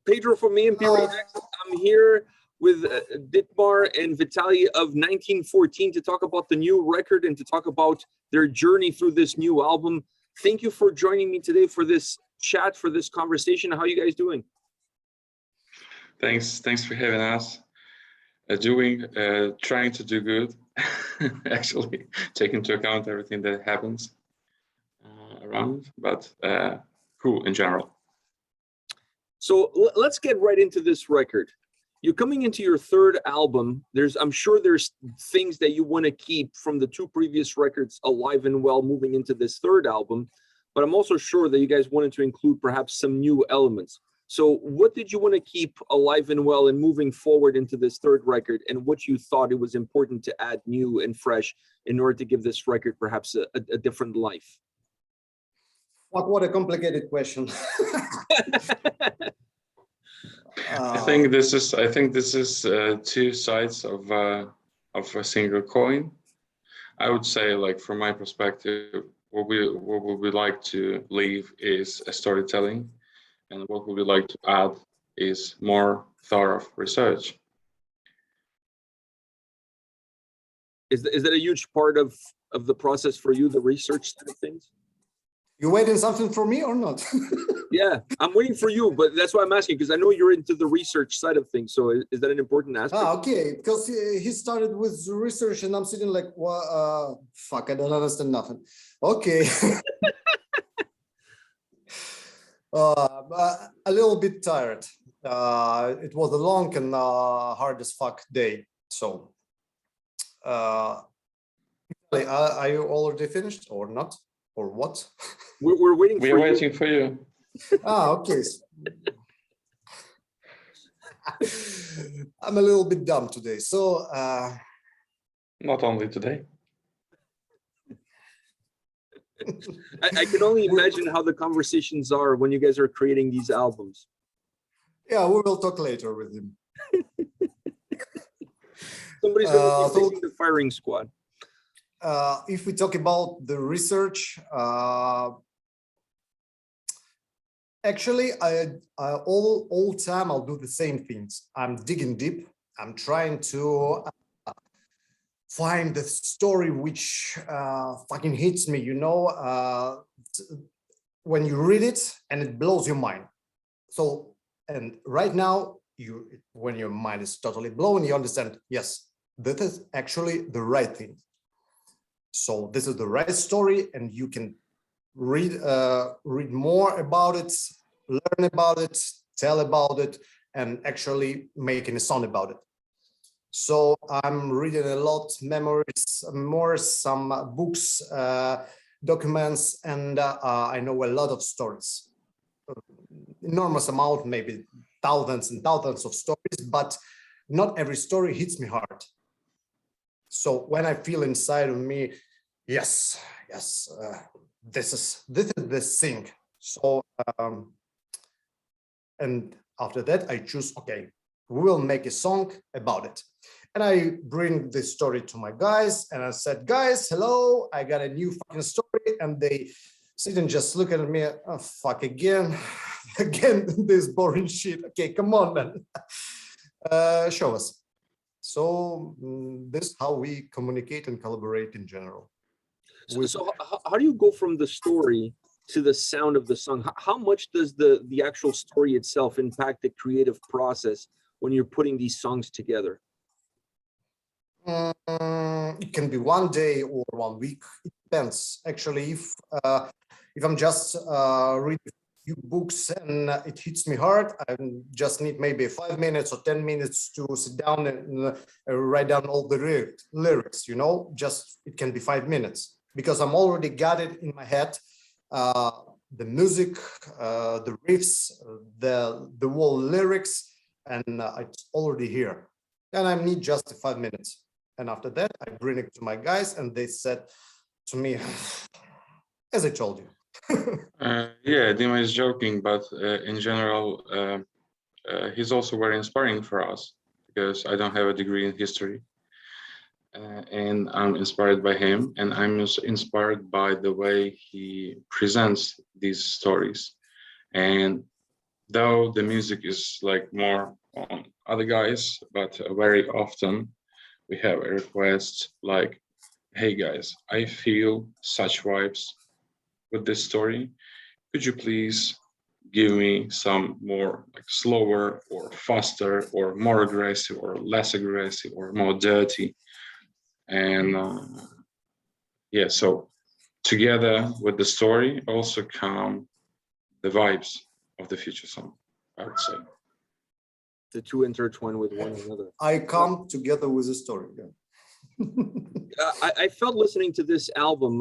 Pedro from A&P-Reacts. I'm here with Ditmar and Vitaliy of 1914 to talk about the new record and to talk about their journey through this new album. Thank you for joining me today for this chat, for this conversation. How are you guys doing? Thanks for having us. Trying to do good, actually, take into account everything that happens around, but cool in general. So let's get right into this record. You're coming into your third album. I'm sure there's things that you want to keep from the two previous records alive and well moving into this third album, but I'm also sure that you guys wanted to include perhaps some new elements. So what did you want to keep alive and well and moving forward into this third record, and what you thought it was important to add new and fresh in order to give this record perhaps a different life? What a complicated question. I think this is two sides of a single coin. I would say, like, from my perspective, what we like to leave is a storytelling, and what we would like to add is more thorough research. Is that a huge part of the process for you, the research side of things? You waiting something for me or not? Yeah, I'm waiting for you, but that's why I'm asking, because I know you're into the research side of things. So is that an important aspect? Okay, because he started with research and I'm sitting like, well, fuck, I don't understand nothing. Okay. A little bit tired. It was a long and hard as fuck day. So, are you already finished or not? Or what? We're waiting for you. We're waiting for you. Okay. I'm a little bit dumb today. So, not only today. I can only imagine how the conversations are when you guys are creating these albums. Yeah, we will talk later with him. Somebody's going to be facing the firing squad. If we talk about the research, actually, all time I'll do the same things. I'm digging deep. I'm trying to find the story which fucking hits me, you know, when you read it and it blows your mind. So, and right now, when your mind is totally blown, you understand, yes, this is actually the right thing. So this is the right story, and you can read more about it, learn about it, tell about it, and actually making a song about it. So I'm reading a lot, memories, more some books, documents, and I know a lot of stories. Enormous amount, maybe thousands and thousands of stories, but not every story hits me hard. So when I feel inside of me, yes, this is the thing. So and after that I choose, okay, we will make a song about it. And I bring this story to my guys and I said, guys, hello, I got a new fucking story. And they sit and just look at me, oh, fuck, again this boring shit. Okay, come on, man. Show us. So this is how we communicate and collaborate in general. So how do you go from the story to the sound of the song? How much does the actual story itself impact the creative process when you're putting these songs together? It can be one day or 1 week. It depends. Actually, if I'm just reading a few books and it hits me hard, I just need maybe 5 minutes or 10 minutes to sit down and write down all the lyrics. You know, just it can be 5 minutes because I'm already got it in my head. The music, the riffs, the whole lyrics, and it's already here. And I need just 5 minutes. And after that, I bring it to my guys, and they said to me, as I told you. Yeah, Dima is joking, but in general, he's also very inspiring for us because I don't have a degree in history. And I'm inspired by him, and I'm inspired by the way he presents these stories. And though the music is like more on other guys, but very often we have a request like, hey guys, I feel such vibes with this story. Could you please give me some more like slower or faster or more aggressive or less aggressive or more dirty? And yeah, so together with the story also come the vibes of the future song, I would say. The two intertwine with one another. I come together with a story. Yeah. I felt listening to this album,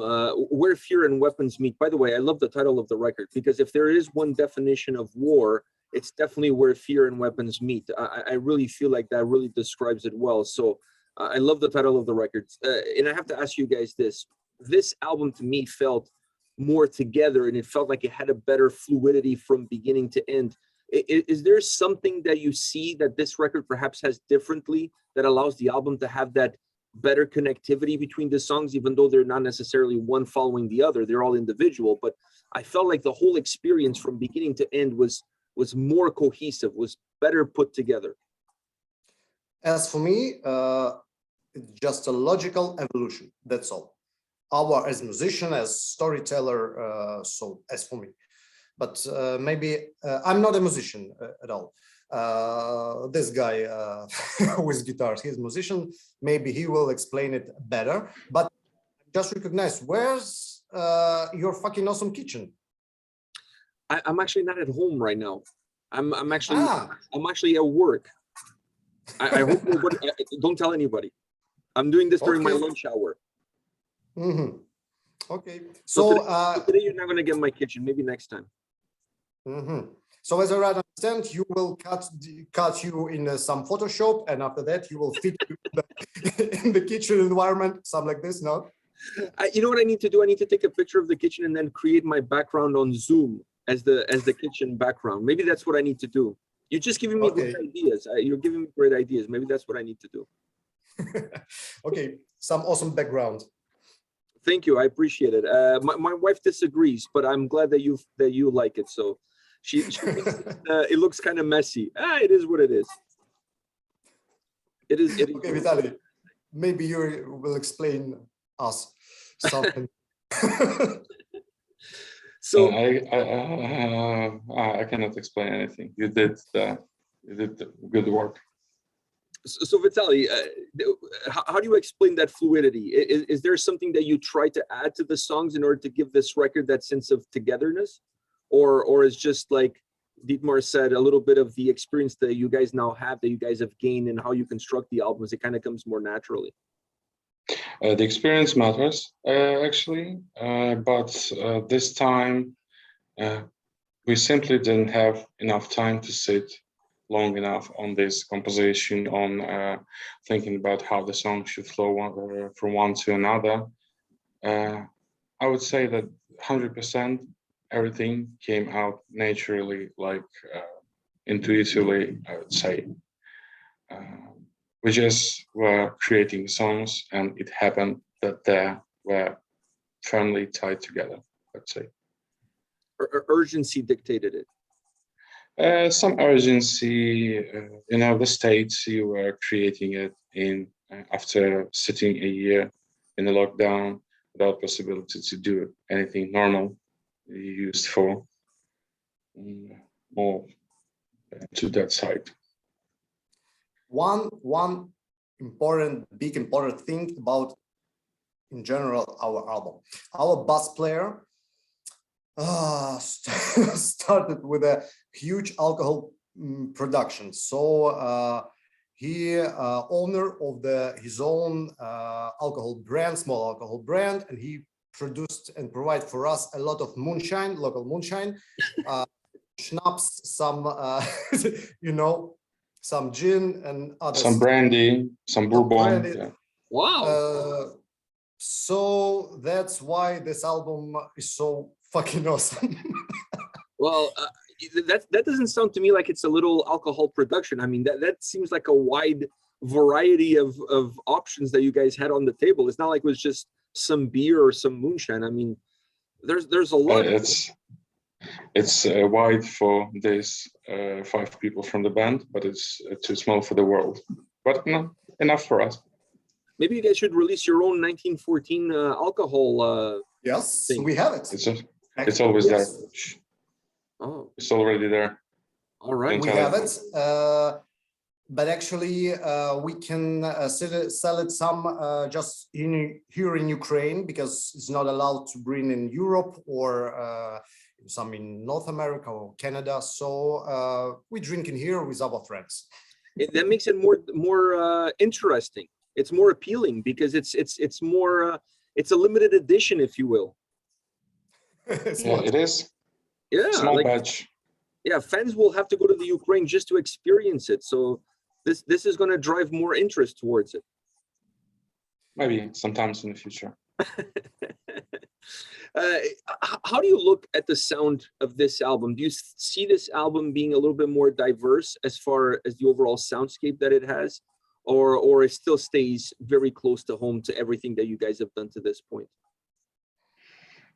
Where Fear and Weapons Meet. By the way, I love the title of the record, because if there is one definition of war, it's definitely where fear and weapons meet. I really feel like that really describes it well. So I love the title of the record. And I have to ask you guys this. This album to me felt more together, and it felt like it had a better fluidity from beginning to end. Is there something that you see that this record perhaps has differently that allows the album to have that better connectivity between the songs, even though they're not necessarily one following the other? They're all individual, but I felt like the whole experience from beginning to end was more cohesive, was better put together. As for me, it's just a logical evolution. That's all. As musician, as storyteller, so as for me. But maybe I'm not a musician at all. This guy with guitars, he's a musician. Maybe he will explain it better. But just recognize, where's your fucking awesome kitchen? I'm actually not at home right now. I'm actually at work. I hope nobody, don't tell anybody. I'm doing this during my lunch hour. Mm-hmm. Okay. So today you're not going to get my kitchen. Maybe next time. Mm-hmm. So as I understand, you will cut you in some Photoshop, and after that you will fit you in the kitchen environment, something like this. No. You know what I need to do? I need to take a picture of the kitchen and then create my background on Zoom as the kitchen background. Maybe that's what I need to do. You're just giving me great ideas. You're giving me great ideas. Maybe that's what I need to do. Okay, some awesome background. Thank you. I appreciate it. My wife disagrees, but I'm glad that you like it. So she thinks it looks kind of messy. It is what it is. It is. Okay, Vitaliy, maybe you will explain us something. So I cannot explain anything. You did good work. So Vitaliy, how do you explain that fluidity? Is there something that you try to add to the songs in order to give this record that sense of togetherness, or is just like Ditmar said, a little bit of the experience that you guys now have, that you guys have gained, and how you construct the albums? It kind of comes more naturally. The experience matters, actually, but this time we simply didn't have enough time to sit long enough on this composition, on thinking about how the song should flow from one to another. I would say that 100% everything came out naturally, like intuitively, I would say. We just were creating songs, and it happened that they were firmly tied together, let's say. Urgency dictated it. Some urgency, the states you were creating it in after sitting a year in a lockdown without possibility to do anything normal, you used for more to that side. One big important thing about, in general, our album. Our bass player started with a huge alcohol production. So he owner of his own alcohol brand, small alcohol brand, and he produced and provide for us a lot of moonshine, local moonshine, schnapps, some some gin and others. Some brandy, some bourbon. Yeah. Wow. So that's why this album is so fucking awesome. Well, that doesn't sound to me like it's a little alcohol production. I mean, that seems like a wide variety of options that you guys had on the table. It's not like it was just some beer or some moonshine. I mean, there's a lot. It's wide for this 5 people from the band, but it's too small for the world. But no, enough for us. Maybe you guys should release your own 1914 alcohol Yes, thing. we have it. It's always there. Oh, It's already there. all right. We have it. But actually, we can sell it some just here in Ukraine, because it's not allowed to bring in Europe or some in North America or Canada. So we drink in here with our friends. That makes it more interesting. It's more appealing because it's more it's a limited edition, if you will. Yeah, it is. Yeah, Small like, batch. yeah, fans will have to go to the Ukraine just to experience it. So this is going to drive more interest towards it. Maybe sometimes in the future. How do you look at the sound of this album? Do you see this album being a little bit more diverse as far as the overall soundscape that it has, or it still stays very close to home to everything that you guys have done to this point?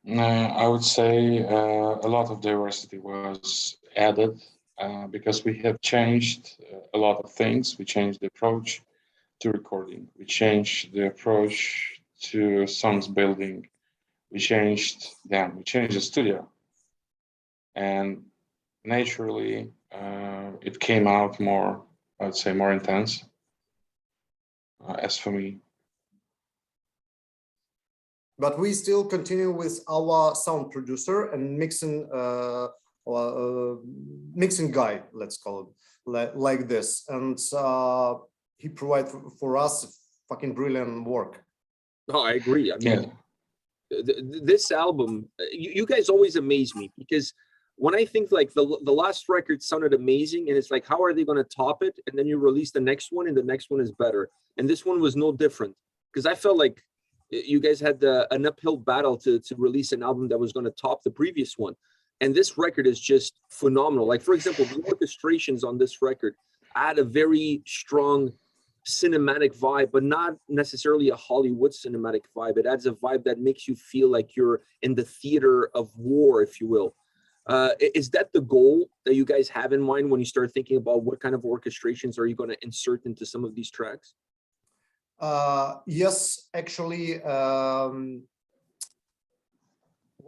I would say a lot of diversity was added because we have changed a lot of things. We changed the approach to recording. We changed the approach to songs building. We changed the studio. And naturally, it came out more, I would say, more intense, as for me. But we still continue with our sound producer and mixing guy, let's call it like this. And he provides for us fucking brilliant work. Oh, I agree. I mean, this album, you guys always amaze me, because when I think like the last record sounded amazing, and it's like, how are they going to top it? And then you release the next one, and the next one is better. And this one was no different, because I felt like you guys had an uphill battle to release an album that was going to top the previous one. And this record is just phenomenal. Like, for example, the orchestrations on this record add a very strong cinematic vibe, but not necessarily a Hollywood cinematic vibe. It adds a vibe that makes you feel like you're in the theater of war, if you will. Is that the goal that you guys have in mind when you start thinking about what kind of orchestrations are you going to insert into some of these tracks? Yes, actually,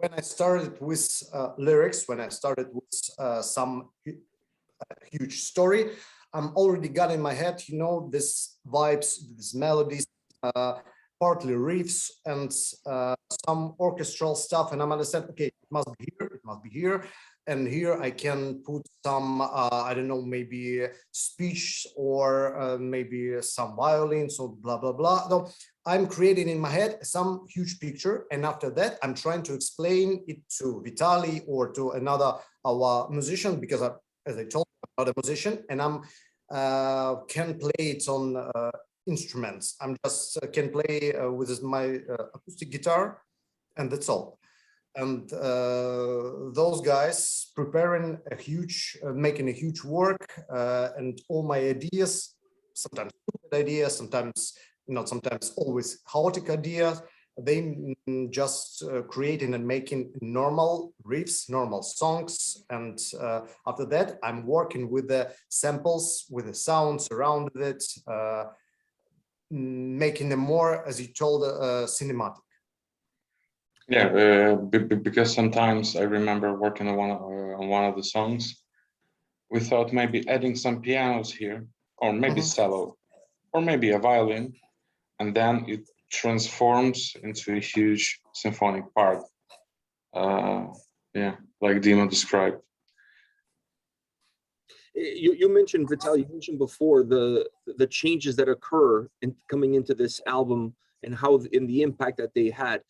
when I started with lyrics, when I started with some huge story, I'm already got in my head, you know, this vibes, these melodies, partly riffs and some orchestral stuff, and I'm understand, okay, it must be here, it must be here, and here I can put some, I don't know, maybe speech or maybe some violins or blah, blah, blah. No, I'm creating in my head some huge picture, and after that, I'm trying to explain it to Vitaliy or to another our musician, because as I told you, I'm not a musician, and I'm can play it on instruments. I'm just can play with my acoustic guitar, and that's all. And those guys preparing a huge, making a huge work, and all my ideas, sometimes stupid ideas, sometimes not, sometimes always chaotic ideas, they just creating and making normal riffs, normal songs. And after that, I'm working with the samples, with the sounds around it, making them more, as you told, cinematic. Yeah, because sometimes I remember working on one of the songs. We thought maybe adding some pianos here, or maybe cello, or maybe a violin, and then it transforms into a huge symphonic part. Yeah, like Dima described. You mentioned, Vitaliy, you mentioned before the changes that occur in coming into this album and how in the impact that they had.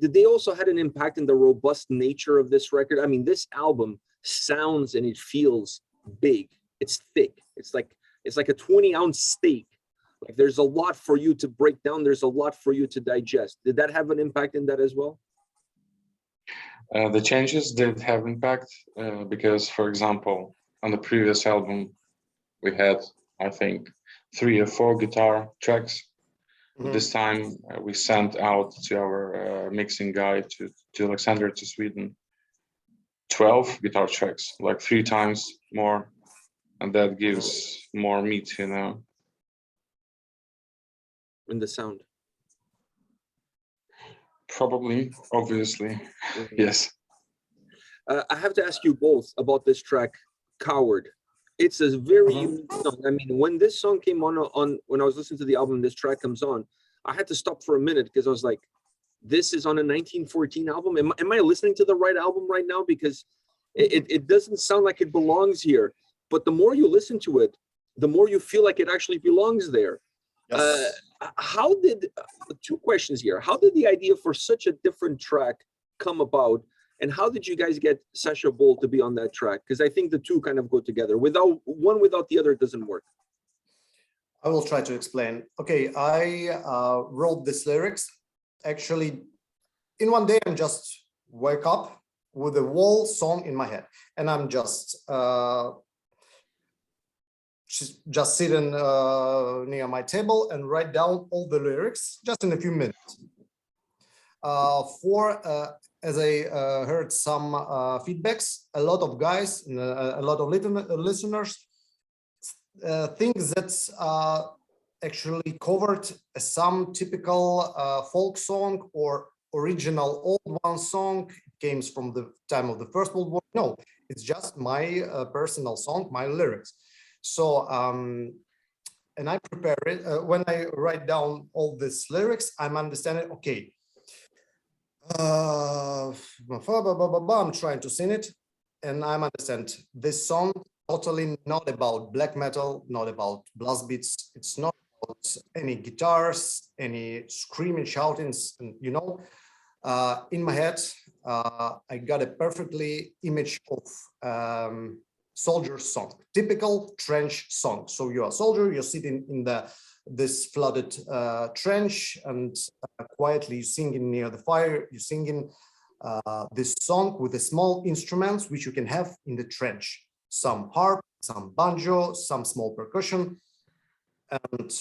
Did they also had an impact in the robust nature of this record? I mean, this album sounds and it feels big. It's thick. It's like a 20-ounce steak. Like, there's a lot for you to break down. There's a lot for you to digest. Did that have an impact in that as well? The changes did have impact because, for example, on the previous album, we had, I think, 3 or 4 guitar tracks. This time we sent out to our mixing guy to Alexander, to Sweden, 12 guitar tracks, like 3 times more, and that gives more meat, you know. In the sound. Probably, obviously, yes. I have to ask you both about this track, Coward. It's a very unique song. I mean, when this song came on when I was listening to the album, this track comes on, I had to stop for a minute because I was like, this is on a 1914 album. Am I listening to the right album right now? Because it doesn't sound like it belongs here. But the more you listen to it, the more you feel like it actually belongs there. Yes. How did, 2 questions here. How did the idea for such a different track come about? And how did you guys get Sasha Bull to be on that track? Because I think the 2 kind of go together. Without the other, it doesn't work. I will try to explain. Okay, I wrote these lyrics. Actually, in one day, I'm just wake up with a whole song in my head. And I'm just sitting near my table and write down all the lyrics just in a few minutes. As I heard some feedbacks, a lot of guys, a lot of listeners think that actually covered some typical folk song or original old one song. It came from the time of the First World War. No, it's just my personal song, my lyrics. So, and I prepare it. When I write down all these lyrics, I'm understanding, okay, I'm trying to sing it, and I'm understand this song totally not about black metal, not about blast beats. It's not about any guitars, any screaming, shoutings, and you know, in my head, I got a perfectly image of soldier song, typical trench song. So you're a soldier, you're sitting in this flooded trench, and quietly singing near the fire, you're singing this song with the small instruments which you can have in the trench. Some harp, some banjo, some small percussion. And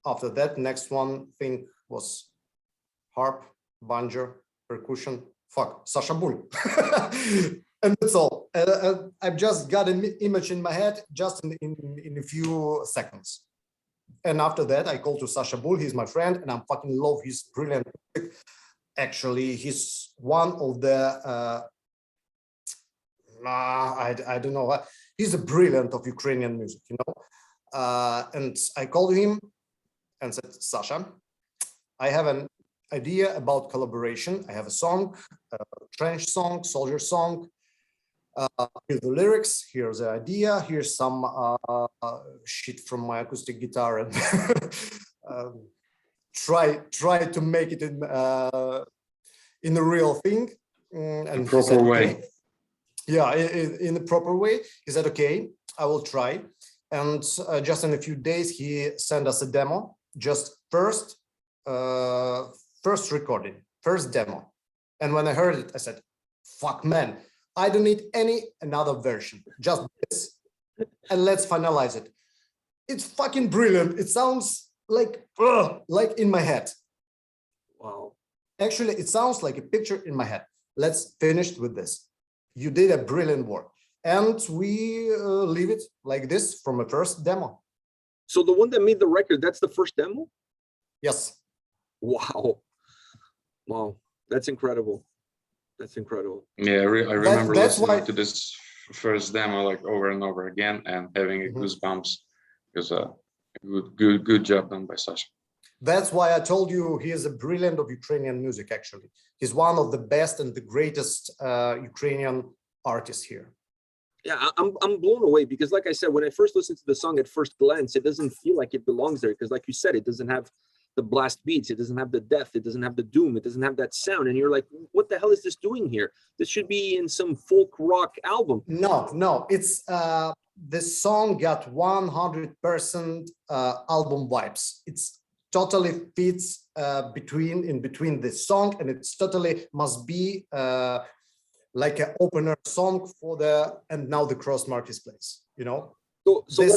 after that, next one thing was harp, banjo, percussion, Sasha Bull. And that's all. I've just got an image in my head just in a few seconds. And after that, I called to Sasha Bull. He's my friend, and I fucking love his brilliant music. Actually, he's one of the I don't know. He's a brilliant of Ukrainian music, you know. And I called him and said, Sasha, I have an idea about collaboration. I have a song, a trench song, soldier song. Here's the lyrics, here's the idea, here's some shit from my acoustic guitar, and try to make it in the real thing. And proper said, way. Okay. Yeah, in the proper way. He said, okay, I will try. And just in a few days, he sent us a demo, just first recording, first demo. And when I heard it, I said, fuck, man, I don't need another version, just this. And let's finalize it. It's fucking brilliant. It sounds like in my head. Wow. Actually, it sounds like a picture in my head. Let's finish with this. You did a brilliant work. And we leave it like this from a first demo. So the one that made the record, that's the first demo? Yes. Wow. Wow. That's incredible. That's incredible. Yeah, I remember listening to this first demo like over and over again and having goosebumps. It was a good job done by Sasha. That's why I told you he is a brilliant of Ukrainian music, actually. He's one of the best and the greatest Ukrainian artists here. Yeah, I'm blown away because, like I said, when I first listened to the song at first glance, it doesn't feel like it belongs there because, like you said, it doesn't have the blast beats, it doesn't have the death, it doesn't have the doom, it doesn't have that sound. And you're like, what the hell is this doing here? This should be in some folk rock album. No, it's this song got 100% album vibes. It's totally fits in between this song, and it's totally must be like an opener song for and now the cross marketplace, you know. So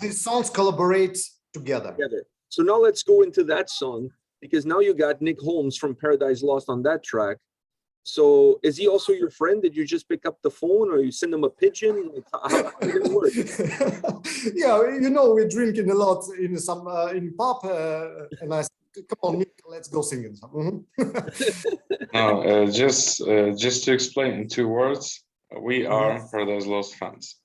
these songs collaborate together. So now let's go into that song, because now you got Nick Holmes from Paradise Lost on that track. So is he also your friend? Did you just pick up the phone, or you send him a pigeon? Like, how did it work? Yeah, you know, we're drinking a lot in some in pub, and I said, "Come on, Nick, let's go singing." No, just to explain in 2 words, we are Paradise Lost fans,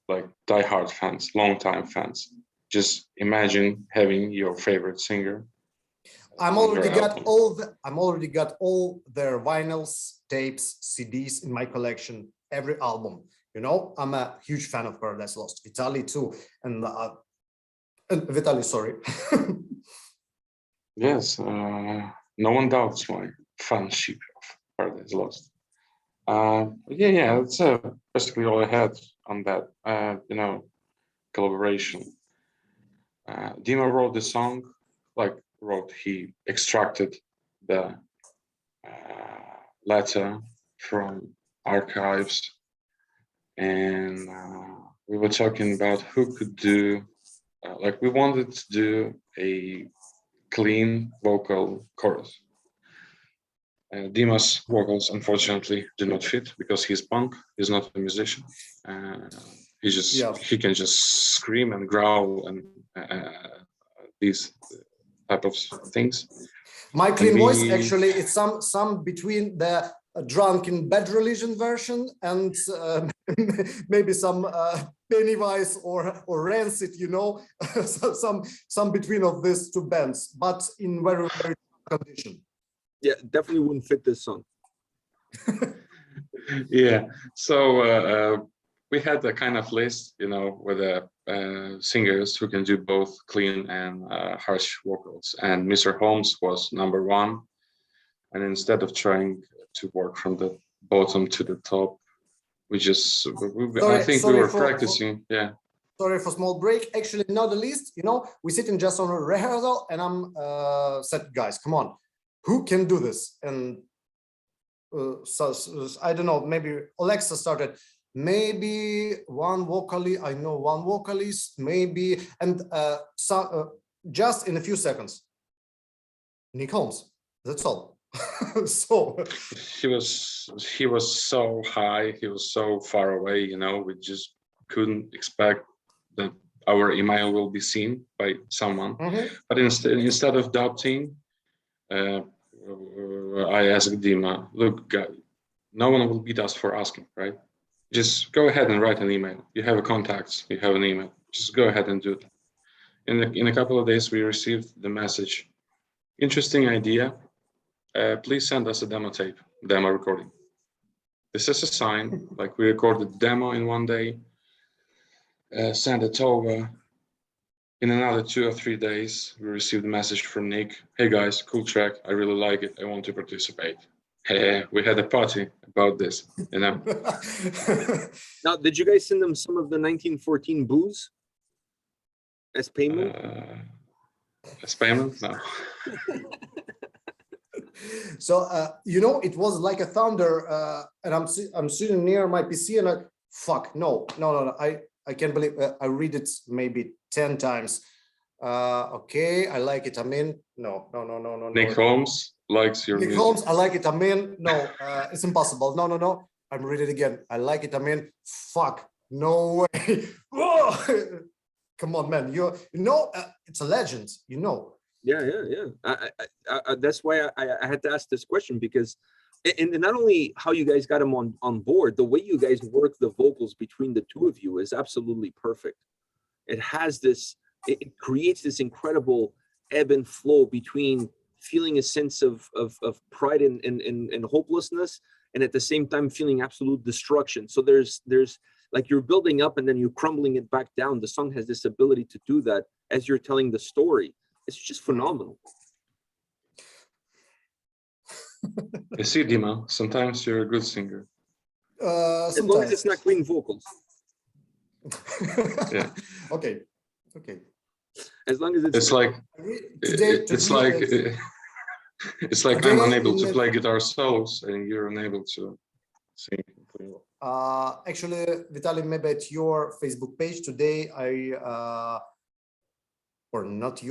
like die-hard fans, long-time fans. Just imagine having your favorite singer. I'm on already your got album. I'm already got all their vinyls, tapes, CDs in my collection. Every album. You know, I'm a huge fan of Paradise Lost. Vitaliy too, and Vitaliy, sorry. Yes, no one doubts my fanship of Paradise Lost. Yeah, that's basically all I had on that, collaboration. Dima wrote the song, he extracted the letter from archives, and we were talking about who could do, we wanted to do a clean vocal chorus. Dima's vocals unfortunately do not fit because he's punk. He's not a musician. He can just scream and growl and these type of things. My clean voice actually it's some between the drunken bad religion version and maybe some Pennywise or Rancid, you know, some between of these two bands, but in very very condition. Yeah, definitely wouldn't fit this song. Yeah, so we had a kind of list, with singers who can do both clean and harsh vocals, and Mr. Holmes was number one. And instead of trying to work from the bottom to the top, we were practicing. Yeah. Sorry for small break. Actually, not the least. We sitting just on a rehearsal, and I'm said, guys, come on, who can do this? And so I don't know. Maybe Alexa started. Maybe one vocalist. I know one vocalist. Maybe and just in a few seconds, Nick Holmes. That's all. So he was so high. He was so far away. We just couldn't expect that our email will be seen by someone. But instead of doubting, I asked Dima, look, guy, no one will beat us for asking, right? Just go ahead and write an email. You have a contacts, you have an email. Just go ahead and do it. In a couple of days, we received the message. Interesting idea. Please send us a demo recording. This is a sign, we recorded demo in one day, sent it over. In another 2 or 3 days, we received a message from Nick. Hey guys, cool track. I really like it. I want to participate. Hey, we had a party about this, Now, did you guys send them some of the 1914 booze as payment? As payment? No. So it was like a thunder, and I'm sitting near my PC, and fuck, no. I can't believe I read it maybe 10 times. Okay, I like it. I'm in. No. Nick Holmes likes your Nick music. Holmes, I like it. I'm in. No, it's impossible. No. I'm reading it again. I like it. I'm in. Fuck, no way. Come on, man. It's a legend. Yeah. That's why I had to ask this question, because and not only how you guys got him on board, the way you guys work the vocals between the two of you is absolutely perfect. It creates this incredible ebb and flow between feeling a sense of pride and hopelessness, and at the same time feeling absolute destruction. So there's like you're building up and then you're crumbling it back down. The song has this ability to do that as you're telling the story. It's just phenomenal. You see, Dima, sometimes you're a good singer. As long as it's not clean vocals. Yeah. Okay. As long as it's like I'm unable to play guitar solos and you're unable to sing. Actually, Vitaliy, maybe at your Facebook page today, or not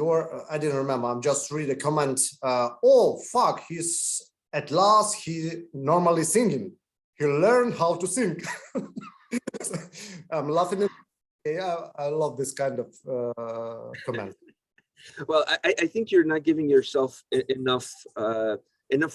I didn't remember. I'm just read a comment. Oh fuck, he's at last he normally singing. He learned how to sing. I'm laughing. Yeah, I love this kind of comment. Well, I think you're not giving yourself enough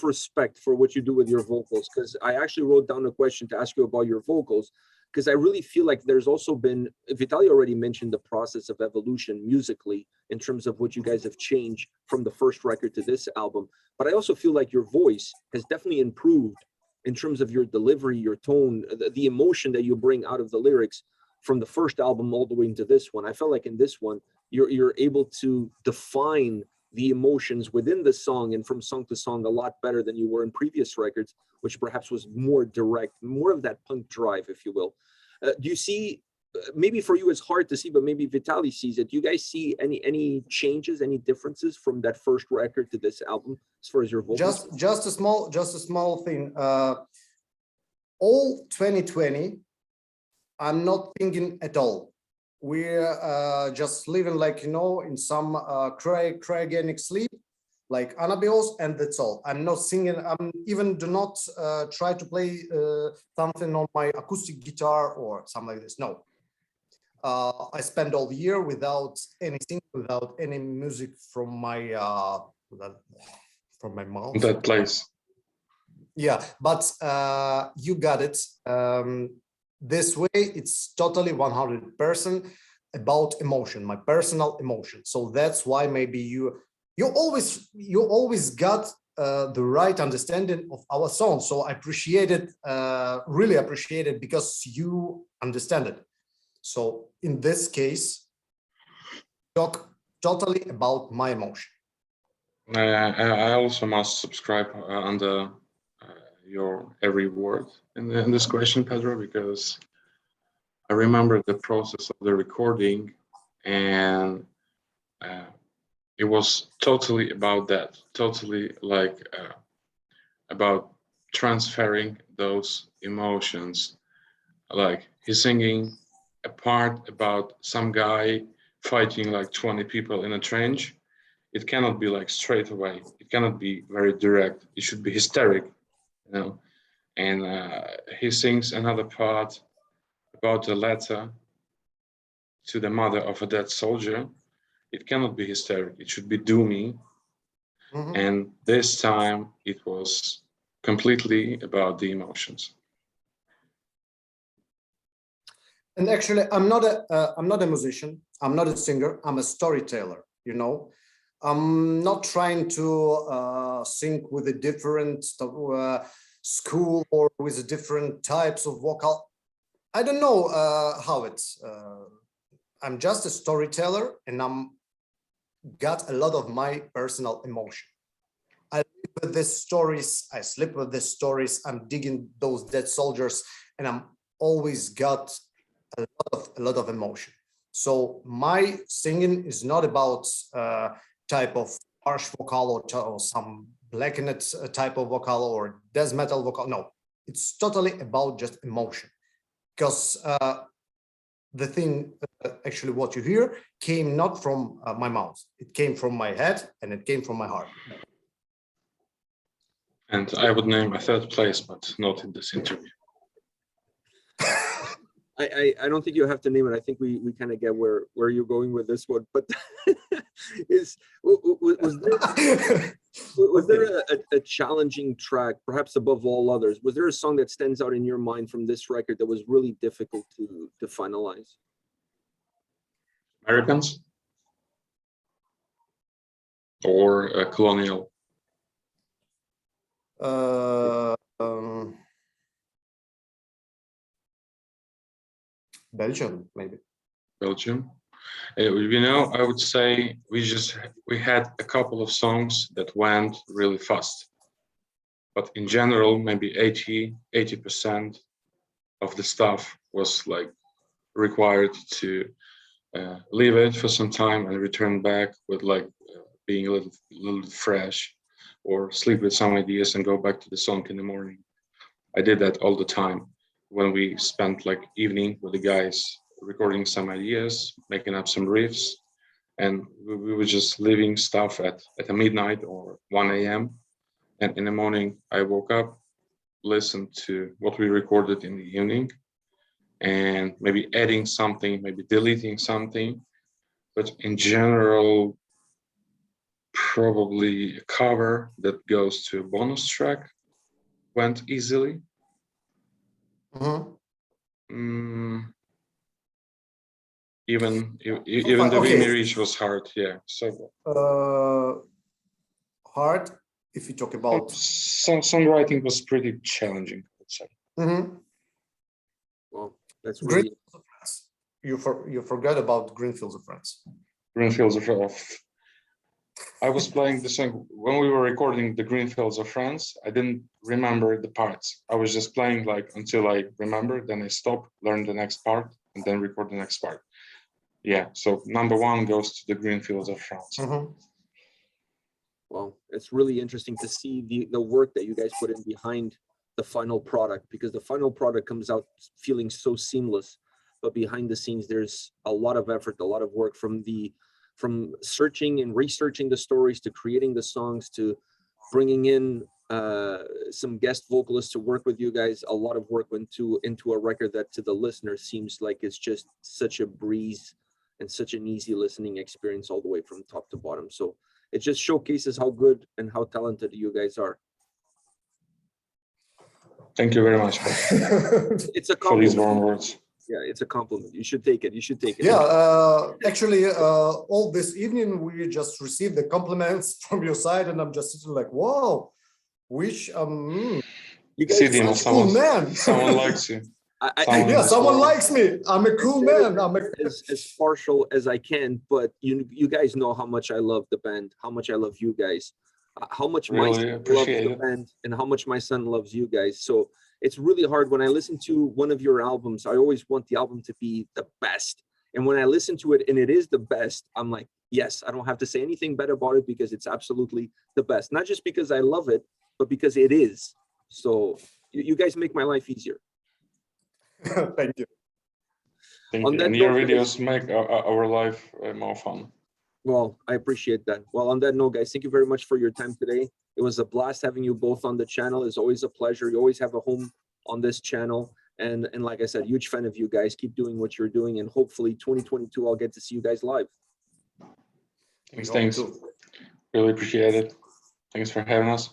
respect for what you do with your vocals, because I actually wrote down a question to ask you about your vocals, because I really feel like there's also been, Vitaliy already mentioned the process of evolution musically in terms of what you guys have changed from the first record to this album. But I also feel like your voice has definitely improved in terms of your delivery, your tone, the emotion that you bring out of the lyrics from the first album all the way into this one. I felt like in this one, you're able to define the emotions within the song and from song to song a lot better than you were in previous records, which perhaps was more direct, more of that punk drive, if you will. Do you see, maybe for you it's hard to see, but maybe Vitaliy sees it. Do you guys see any changes, any differences from that first record to this album as far as your vocals? Just a small thing. All 2020, I'm not thinking at all. We're just living like, in some cryogenic sleep, like anabios, and that's all. I'm not singing. I'm even do not try to play something on my acoustic guitar or something like this. No. I spent all the year without anything, without any music from my mouth. That place. Yeah, but you got it. This way, it's totally 100% about emotion, my personal emotion. So that's why maybe you always got the right understanding of our song. So I appreciate it, really appreciate it, because you understand it. So in this case, talk totally about my emotion. I also must subscribe under your every word in this question, Pedro, because I remember the process of the recording, and it was totally about that, totally like about transferring those emotions. Like he's singing a part about some guy fighting like 20 people in a trench. It cannot be like straight away. It cannot be very direct. It should be hysteric, And he sings another part about the letter to the mother of a dead soldier. It cannot be hysteric. It should be doomy. Mm-hmm. And this time it was completely about the emotions. And actually, I'm not a musician. I'm not a singer. I'm a storyteller. I'm not trying to sing with a different school or with different types of vocal. I don't know how it's. I'm just a storyteller, and I'm got a lot of my personal emotion. I live with these stories. I sleep with these stories. I'm digging those dead soldiers, and I'm always got a lot of emotion. So my singing is not about type of harsh vocal or some blackened type of vocal or death metal vocal. No, it's totally about just emotion. Because the thing, actually what you hear came not from my mouth. It came from my head and it came from my heart. And I would name a third place, but not in this interview. I don't think you have to name it. I think we kind of get where you're going with this one. But was there a challenging track, perhaps above all others? Was there a song that stands out in your mind from this record that was really difficult to finalize? Americans or Colonial? Belgium, maybe. Belgium. I would say we had a couple of songs that went really fast, but in general, maybe 80% of the stuff was like required to leave it for some time and return back with like being a little fresh, or sleep with some ideas and go back to the song in the morning. I did that all the time when we spent like evening with the guys recording some ideas, making up some riffs, and we were just leaving stuff at a midnight or 1 a.m. And in the morning, I woke up, listened to what we recorded in the evening, and maybe adding something, maybe deleting something. But in general, probably a cover that goes to a bonus track went easily. Even the Okay. Vimy Reach was hard, yeah. So hard if you talk about songwriting was pretty challenging, I would say. Well, that's really. You forgot about Green Fields of France. Green Fields of France. I was playing the song when we were recording the Green Fields of France. I didn't remember the parts. I was just playing like until I remember, then I stop, learn the next part, and then record the next part. Yeah, so number one goes to the Green Fields of France. Well, it's really interesting to see the work that you guys put in behind the final product, because the final product comes out feeling so seamless, but behind the scenes there's a lot of effort, a lot of work from searching and researching the stories to creating the songs to bringing in some guest vocalists to work with you guys. A lot of work went into a record that to the listener seems like it's just such a breeze and such an easy listening experience all the way from top to bottom. So it just showcases how good and how talented you guys are. Thank you very much. It's a compliment. For these warm words. Yeah, it's a compliment. You should take it. You should take it. Yeah, actually, all this evening we just received the compliments from your side, and I'm just sitting like, wow, which you guys are such a cool man. Someone likes you. Someone likes me. I'm a cool man. I'm as partial as I can, but you guys know how much I love the band, how much I love you guys, how much my son loves the band, and how much my son loves you guys. So it's really hard when I listen to one of your albums. I always want the album to be the best, and when I listen to it and it is the best, I'm like, yes, I don't have to say anything bad about it because it's absolutely the best. Not just because I love it, but because it is. So you guys make my life easier. Thank you. Thank you. And your videos make our life more fun. Well, I appreciate that. Well, on that note, guys, thank you very much for your time today. It was a blast having you both on the channel. It's always a pleasure. You always have a home on this channel. And like I said, huge fan of you guys. Keep doing what you're doing. And hopefully 2022, I'll get to see you guys live. Thanks. Really appreciate it. Thanks for having us.